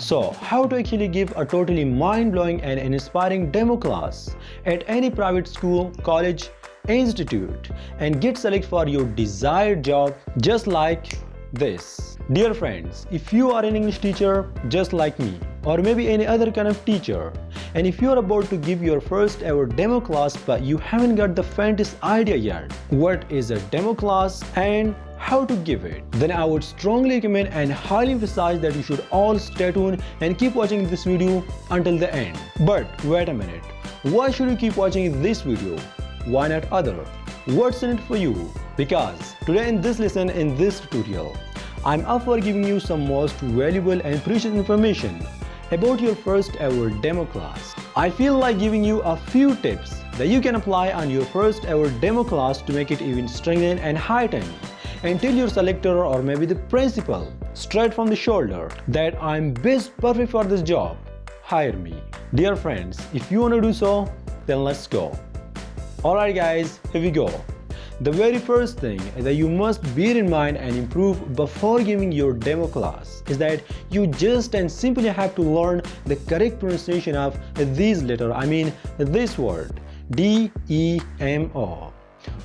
So, how to actually give a totally mind-blowing and inspiring demo class at any private school, college, institute and get selected for your desired job just like this. Dear friends, if you are an English teacher just like me or maybe any other kind of teacher, and if you are about to give your first ever demo class but you haven't got the faintest idea yet what is a demo class and how to give it, then I would strongly recommend and highly emphasize that you should all stay tuned and keep watching this video until the end. But wait a minute, why should you keep watching this video? Why not other? What's in it for you? Because today in this lesson, in this tutorial, I'm up for giving you some most valuable and precious information about your first ever demo class. I feel like giving you a few tips that you can apply on your first ever demo class to make it even strengthened and heightened, and tell your selector or maybe the principal straight from the shoulder that I'm best perfect for this job. Hire me. Dear friends, if you want to do so, then let's go. Alright guys, here we go. The very first thing that you must bear in mind and improve before giving your demo class is that you just and simply have to learn the correct pronunciation of these letters, this word, D-E-M-O.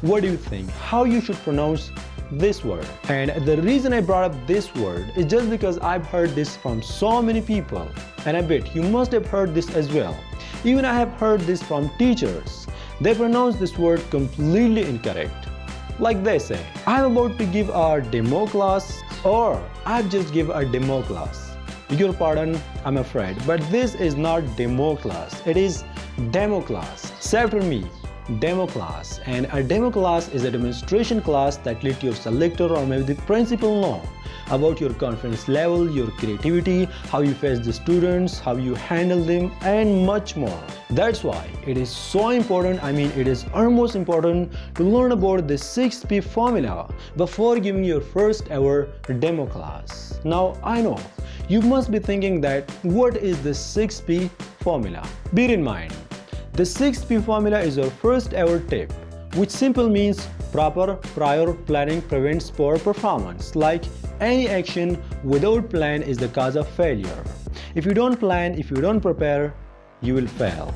What do you think? How you should pronounce this word? And the reason I brought up this word is just because I've heard this from so many people, and I bet you must have heard this as well. Even I have heard this from teachers. They pronounce this word completely incorrect. Like they say, I'm about to give a demo class, or I've just give a demo class. Your pardon, I'm afraid, but this is not demo class, it is demo class. Say after me, demo class. And a demo class is a demonstration class that let your selector or maybe the principal know about your confidence level, your creativity, how you face the students, how you handle them, and much more. That's why it is so important, it is almost important to learn about the 6P formula before giving your first ever demo class. Now I know you must be thinking that what is the 6P formula? Bear in mind, the 6P formula is your first ever tip, which simply means proper prior planning prevents poor performance. Like any action without plan is the cause of failure. If you don't plan, if you don't prepare, you will fail.